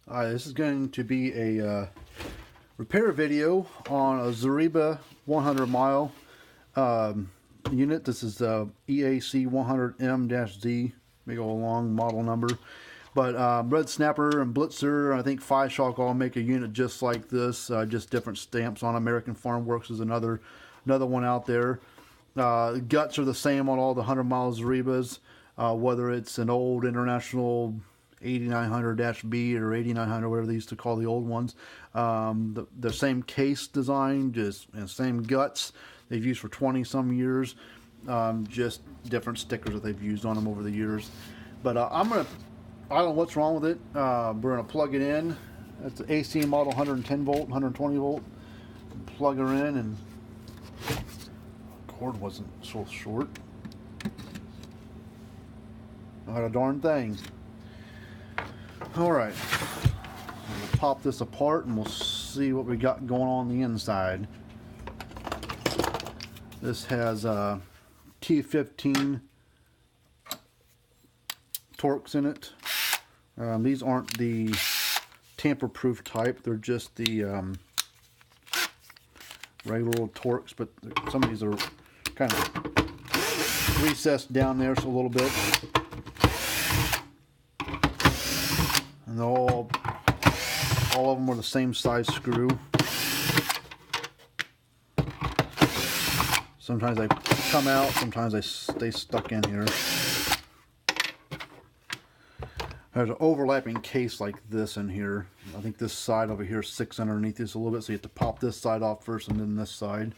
This is going to be a repair video on a Zareba 100 mile unit. This is EAC100M-Z, big old long model number. But Red Snapper and Blitzer, I think Fi-Shock all make a unit just like this, just different stamps on. American Farm Works is another one out there. Guts are the same on all the 100 mile Zarebas, whether it's an old International 8900-B or 8900, whatever they used to call the old ones. The same case design, and same guts they've used for 20 some years, just different stickers that they've used on them over the years. But I don't know what's wrong with it. We're gonna plug it in. That's an AC model, 110 volt, 120 volt. Plug her in, and the cord wasn't so short. Not a darn thing. Alright, we'll pop this apart and we'll see what we got going on the inside. This has T15 Torx in it. These aren't the tamper-proof type, they're just the regular old Torx, but some of these are kind of recessed down there so a little bit. And all of them are the same size screw. Sometimes they come out, sometimes they stay stuck in here. There's an overlapping case like this in here. I think this side over here sticks underneath this a little bit, so you have to pop this side off first and then this side.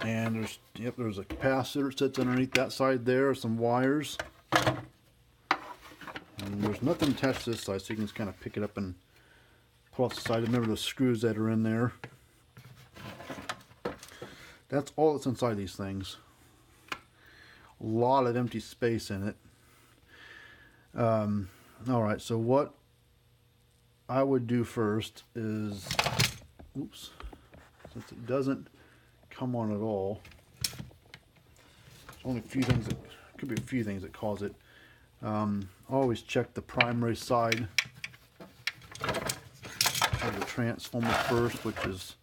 And there's a capacitor that sits underneath that side there, some wires. And there's nothing attached to this side, so you can just kind of pick it up and pull off the side. Remember the screws that are in there. That's all that's inside these things. A lot of empty space in it. Alright, so what I would do first is, oops, since it doesn't come on at all, there's only a few things that, could be a few things that cause it. Always check the primary side of the transformer first, which is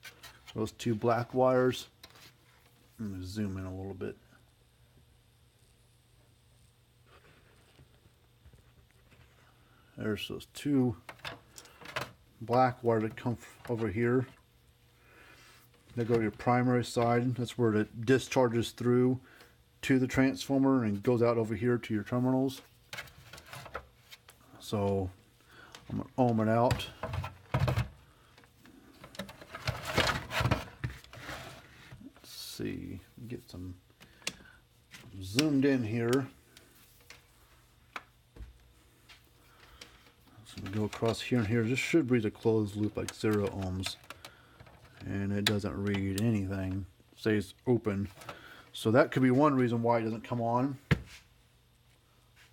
those two black wires. I'm going to zoom in a little bit. There's those two black wires that come over here. They go to your primary side. That's where it discharges through to the transformer and goes out over here to your terminals. So I'm going to ohm it out. Let's see, get some zoomed in here. So we go across here and here. This should read a closed loop like 0 ohms. And it doesn't read anything. It stays open. So that could be one reason why it doesn't come on.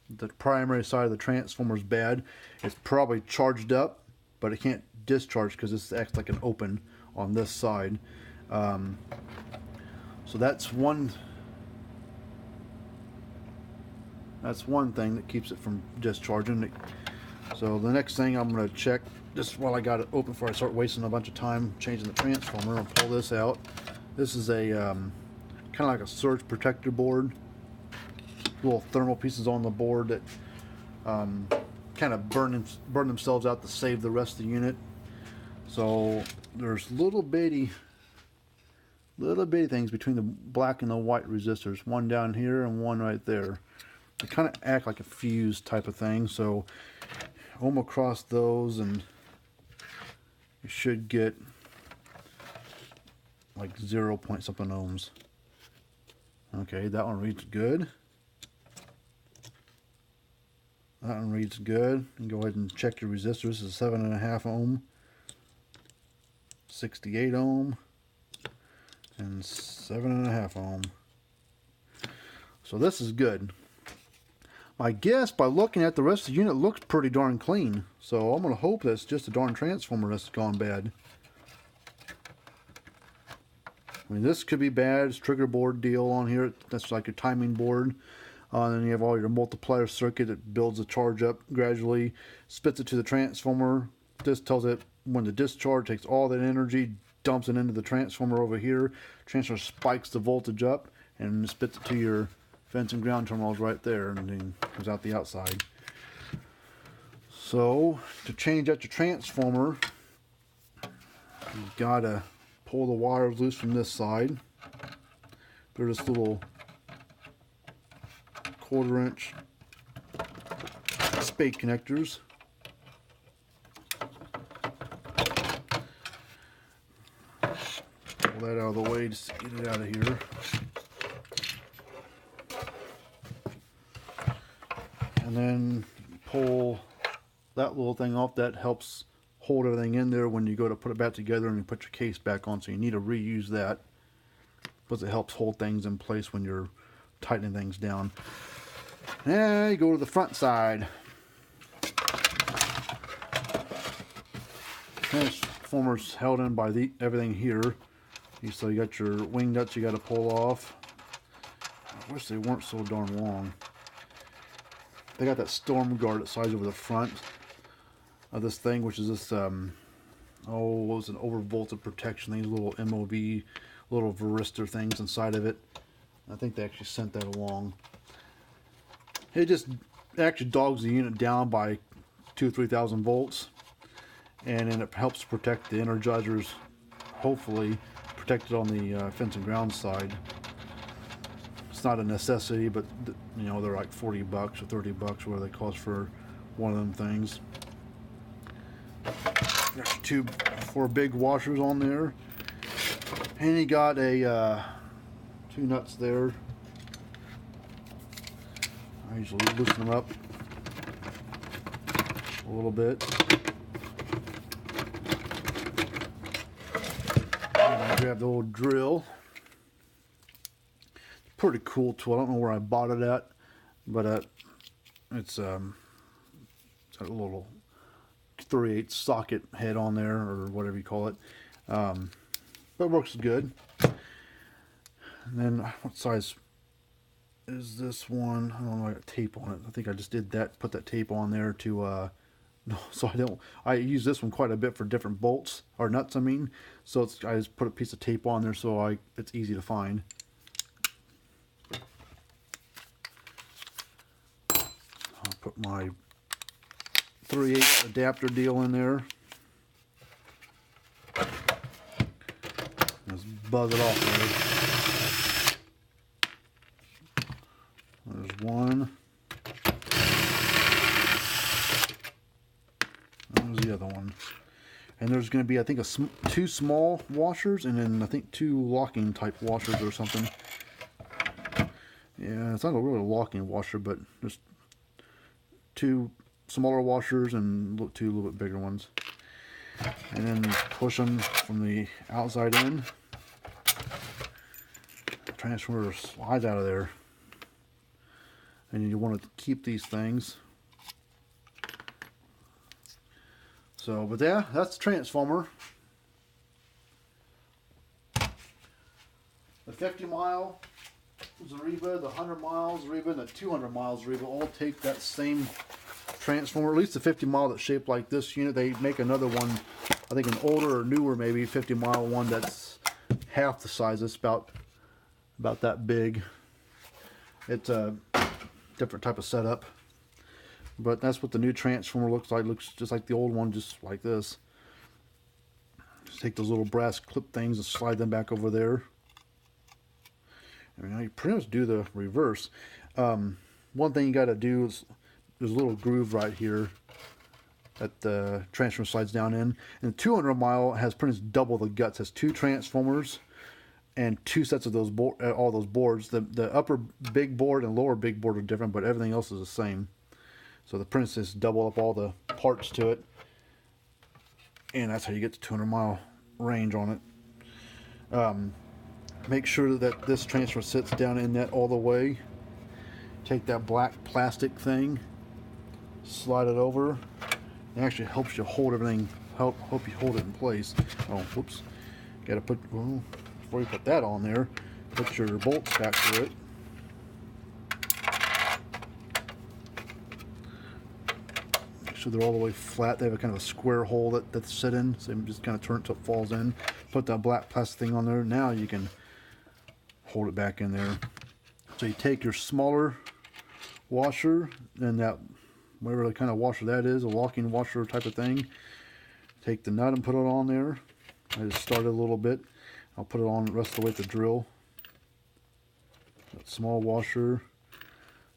The primary side of the transformer is bad. It's probably charged up, but it can't discharge because this acts like an open on this side. So that's one thing that keeps it from discharging. So the next thing I'm going to check, just while I got it open before I start wasting a bunch of time changing the transformer, I'll pull this out. This is a kind of like a surge protector board. Little thermal pieces on the board that kind of burn themselves out to save the rest of the unit. So there's little bitty things between the black and the white resistors. One down here and one right there. They kind of act like a fuse type of thing. So ohm across those and you should get like 0 point something ohms. Okay, that one reads good. That one reads good. And go ahead and check your resistors. This is 7.5 ohm, 68 ohm, and 7.5 ohm. So this is good. I guess by looking at the rest of the unit, it looks pretty darn clean. So I'm going to hope that's just a darn transformer that's gone bad. I mean, this could be bad. It's trigger board deal on here. That's like a timing board. And then you have all your multiplier circuit. It builds the charge up gradually, spits it to the transformer. This tells it when to discharge, takes all that energy, dumps it into the transformer over here. Transformer spikes the voltage up and spits it to your fence and ground terminals right there, and then comes out the outside. So to change out your transformer, you've got to pull the wires loose from this side. They're just little 1/4-inch spade connectors. Pull that out of the way just to get it out of here. And then pull that little thing off. That helps hold everything in there when you go to put it back together and you put your case back on. So you need to reuse that because it helps hold things in place when you're tightening things down. And you go to the front side. Transformer's held in by everything here. So you got your wing nuts you got to pull off. I wish they weren't so darn long. They got that storm guard that slides over the front of this thing, which is this, it was an overvoltage protection. These little MOV, little varistor things inside of it. I think they actually sent that along. It actually dogs the unit down by 2,000 or 3,000 volts, and then it helps protect the energizers. Hopefully, protect it on the fence and ground side. It's not a necessity, but you know, they're like $40 or $30 where they cost for one of them things. There's 4 big washers on there, and you got a 2 nuts there. I usually loosen them up a little bit. And I grab the old drill. Pretty cool tool. I don't know where I bought it at, but it's got a little 3/8 socket head on there, or whatever you call it. But it works good. And then what size is this one? I don't know. I got tape on it. I think I just did that. Put that tape on there to so I use this one quite a bit for different bolts or nuts. I mean, so I just put a piece of tape on there so it's easy to find. Put my 3/8 adapter deal in there. Just buzz it off there. There's one. There's the other one. And there's going to be, I think, 2 small washers, and then I think 2 locking type washers or something. Yeah, it's not a really locking washer, but just 2 smaller washers and 2 little bit bigger ones, and then push them from the outside in. The transformer slides out of there, and you want to keep these things. So, but yeah, that's the transformer. The 50-mile Zareba, the 100-mile Zareba, and the 200-mile Zareba all take that same transformer. At least the 50-mile that's shaped like this unit. They make another one, I think an older or newer maybe 50-mile one that's half the size. It's about that big. It's a different type of setup, but that's what the new transformer looks like. It looks just like the old one, just like this. Just take those little brass clip things and slide them back over there. And now you pretty much do the reverse. One thing you got to do is there's a little groove right here that the transformer slides down in. And the 200-mile has pretty much double the guts. It has 2 transformers and 2 sets of those all those boards. The upper big board and lower big board are different, but everything else is the same. So the Prince is double up all the parts to it, and that's how you get the 200-mile range on it. Make sure that this transformer sits down in that all the way. Take that black plastic thing, slide it over. It actually helps you hold everything, help you hold it in place. Oh, whoops. Gotta put, well, before you put that on there, put your bolts back to it. sure they're all the way flat. They have a kind of a square hole that they sit in, so you just kind of turn it till it falls in. Put that black plastic thing on there. Now you can hold it back in there. So you take your smaller washer and that, whatever the kind of washer that is, a locking washer type of thing. Take the nut and put it on there. I just started a little bit. I'll put it on the rest of the way with the drill. That small washer,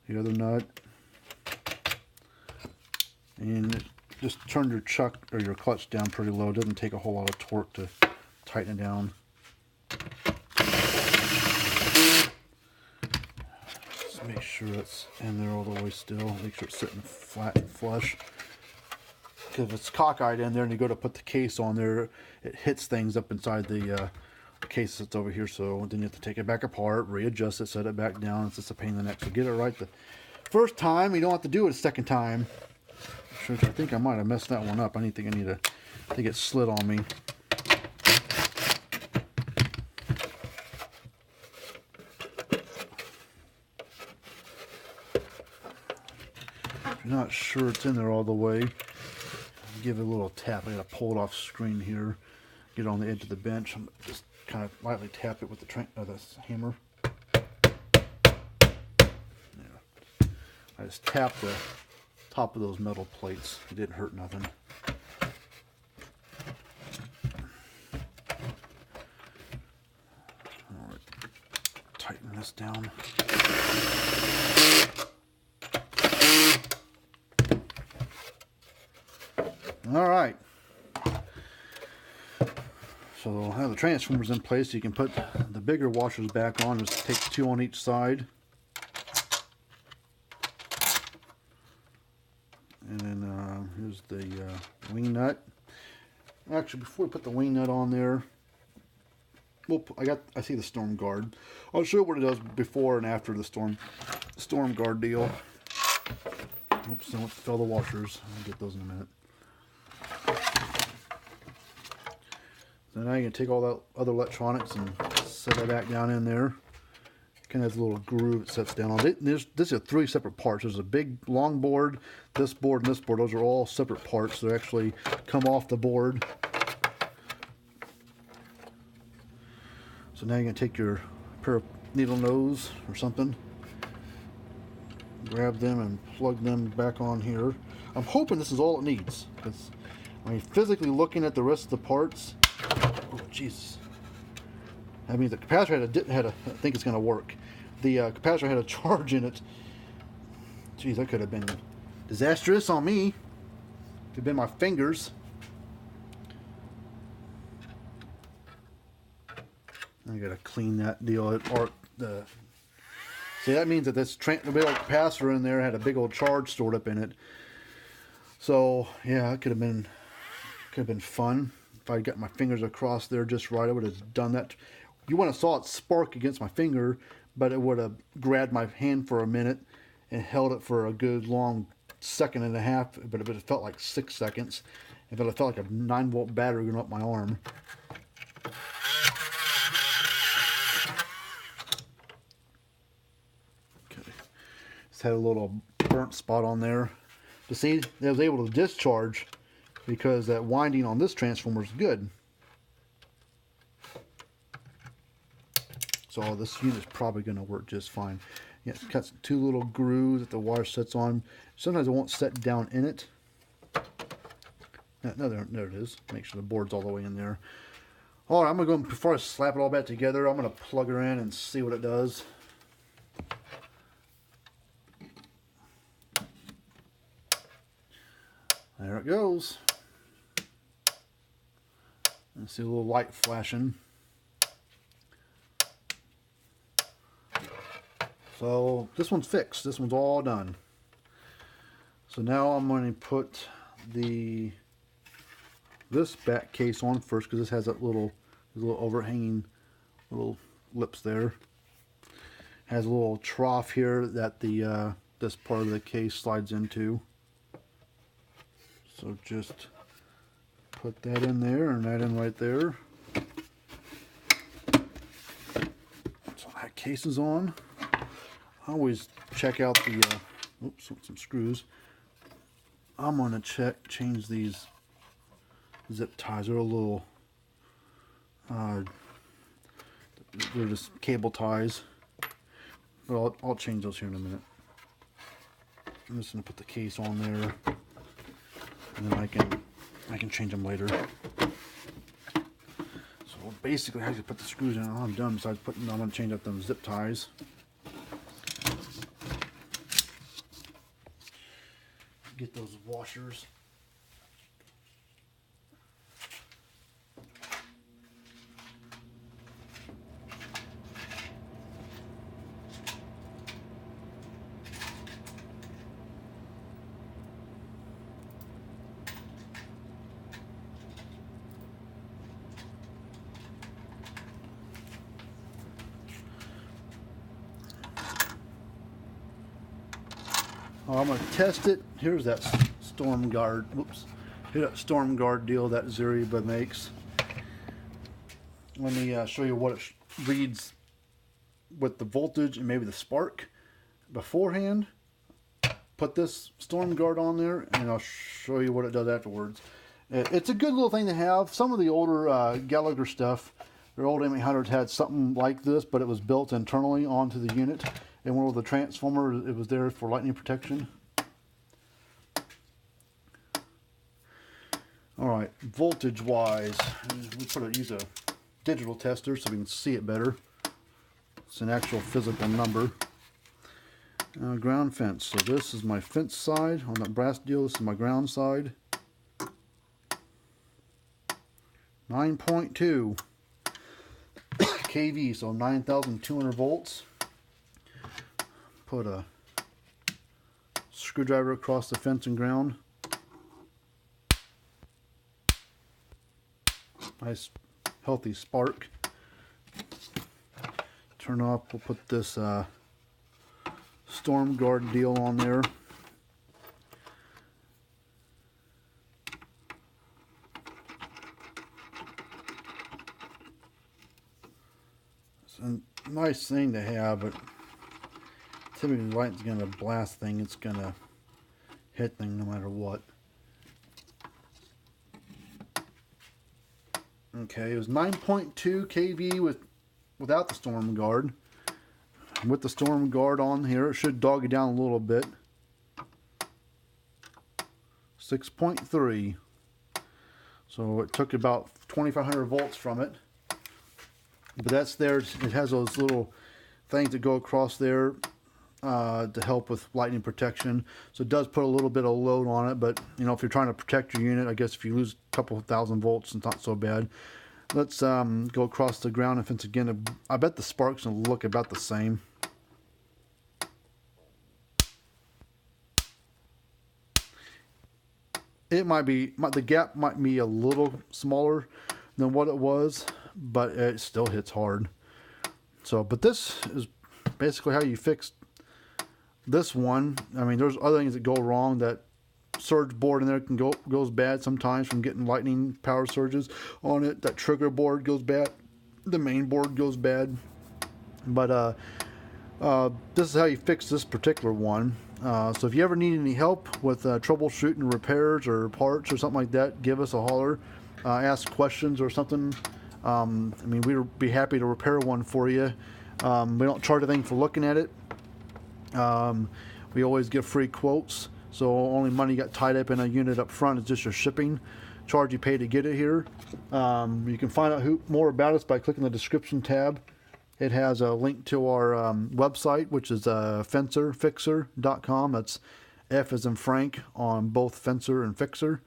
the other nut, and just turn your chuck or your clutch down pretty low. It doesn't take a whole lot of torque to tighten it down. Just make sure it's in there all the way still. Make sure it's sitting flat and flush. Because if it's cockeyed in there and you go to put the case on there, it hits things up inside the case that's over here. So then you have to take it back apart, readjust it, set it back down. It's just a pain in the neck. So get it right the first time. You don't have to do it a second time. I think I might have messed that one up. I need to get slid on me. If you're not sure it's in there all the way, give it a little tap. I gotta pull it off screen here. Get it on the edge of the bench. I'm just kind of lightly tap it with the hammer. Yeah. I just tap the top of those metal plates. It didn't hurt nothing. All right, tighten this down. All right. So I'll have the transformers in place. So you can put the bigger washers back on. Just take 2 on each side. And then here's the wing nut. Actually, before we put the wing nut on there, I see the storm guard. I'll show you what it does before and after the storm guard deal. Oops, don't fill the washers. I'll get those in a minute. So now you can take all that other electronics and set it back down in there. Kind of has a little groove it sets down on. This is 3 separate parts. There's a big long board, this board, and this board. Those are all separate parts. They actually come off the board. So now you're going to take your pair of needle nose or something, grab them and plug them back on here. I'm hoping this is all it needs, because I mean, physically looking at the rest of the parts, oh Jesus! I mean, the capacitor had a I think it's going to work. The capacitor had a charge in it. Geez, that could have been disastrous on me. Could have been my fingers. I gotta clean that deal. See, that means that this the big old capacitor in there had a big old charge stored up in it. So yeah, it could have been fun if I got my fingers across there just right. I would have done that. You would have saw it spark against my finger, but it would have grabbed my hand for a minute and held it for a good long 1.5 seconds, but it felt like 6 seconds. If it felt like a 9-volt battery going up my arm. Okay, just had a little burnt spot on there. To see, I was able to discharge because that winding on this transformer is good. So this unit is probably going to work just fine. Yeah, it cuts 2 little grooves that the wire sets on. Sometimes it won't set down in it. No, there it is. Make sure the board's all the way in there. All right, I'm going to go, before I slap it all back together, I'm going to plug her in and see what it does. There it goes. I see a little light flashing. So this one's fixed. This one's all done. So now I'm going to put this back case on first, because this has that little overhanging little lips there. Has a little trough here that this part of the case slides into. So just put that in there and that in right there. So that case is on. I always check out the, oops, some screws. I'm going to change these zip ties. They're a little, they're just cable ties. Well, I'll change those here in a minute. I'm just going to put the case on there, and then I can change them later. So basically, I have to put the screws in. All I'm done besides I'm going to change up them zip ties. Get those washers. I'm going to test it. Here's that storm guard. Whoops. Here's that storm guard deal that Zareba makes. Let me show you what it reads with the voltage and maybe the spark beforehand. Put this storm guard on there, and I'll show you what it does afterwards. It's a good little thing to have. Some of the older Gallagher stuff, their old M800s had something like this, but it was built internally onto the unit. And one of the transformers, it was there for lightning protection. All right, voltage wise, we use a digital tester so we can see it better. It's an actual physical number. Ground fence. So this is my fence side on that brass deal. This is my ground side. 9.2 kV, so 9,200 volts. Put a screwdriver across the fence and ground. Nice healthy spark. Turn off, we'll put this storm guard deal on there. It's a nice thing to have, but typically the light's going to blast thing, it's going to hit thing no matter what. Okay, it was 9.2 kV without the storm guard. With the storm guard on here, it should dog it down a little bit. 6.3. So it took about 2,500 volts from it. But that's there. It has those little things that go across there to help with lightning protection. So it does put a little bit of load on it, but you know, if you're trying to protect your unit, I guess if you lose a couple of thousand volts, it's not so bad. Let's go across the ground and fence again. I bet the sparks will look about the same. It might be, the gap might be a little smaller than what it was, but it still hits hard. So, but this is basically how you fix this one. I mean, there's other things that go wrong. That surge board in there goes bad sometimes from getting lightning power surges on it. That trigger board goes bad. The main board goes bad. But this is how you fix this particular one. So if you ever need any help with troubleshooting repairs or parts or something like that, give us a holler. Ask questions or something. I mean, we'd be happy to repair one for you. We don't charge anything for looking at it. We always give free quotes, so only money got tied up in a unit up front is just your shipping charge you pay to get it here. You can find out more about us by clicking the description tab. It has a link to our website, which is fencerfixer.com. That's F as in Frank on both Fencer and Fixer.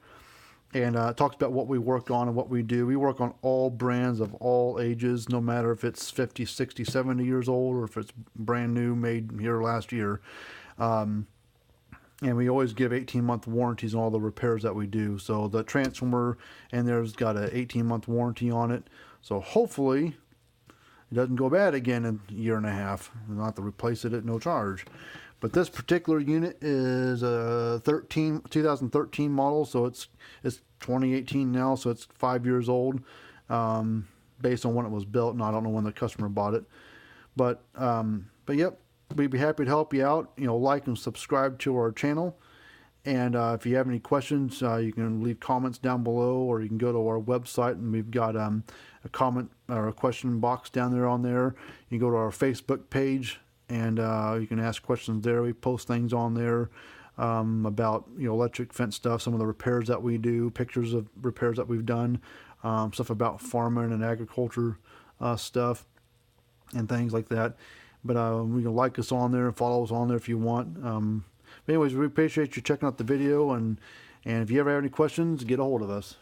And it talks about what we work on and what we do. We work on all brands of all ages, no matter if it's 50, 60, 70 years old or if it's brand new, made here last year. And we always give 18-month warranties on all the repairs that we do. So the transformer and there's got an 18-month warranty on it. So hopefully it doesn't go bad again in a year and a half. We'll have to replace it at no charge. But this particular unit is a 2013 model, so it's 2018 now, so it's 5 years old, based on when it was built, and I don't know when the customer bought it. But yep, we'd be happy to help you out. You know, like and subscribe to our channel, And if you have any questions, you can leave comments down below, or you can go to our website, and we've got a comment or a question box down there on there. You can go to our Facebook page, and you can ask questions there. We post things on there about electric fence stuff, some of the repairs that we do, pictures of repairs that we've done, stuff about farming and agriculture stuff, and things like that. But you can like us on there and follow us on there if you want. But anyways, we appreciate you checking out the video, and if you ever have any questions, get a hold of us.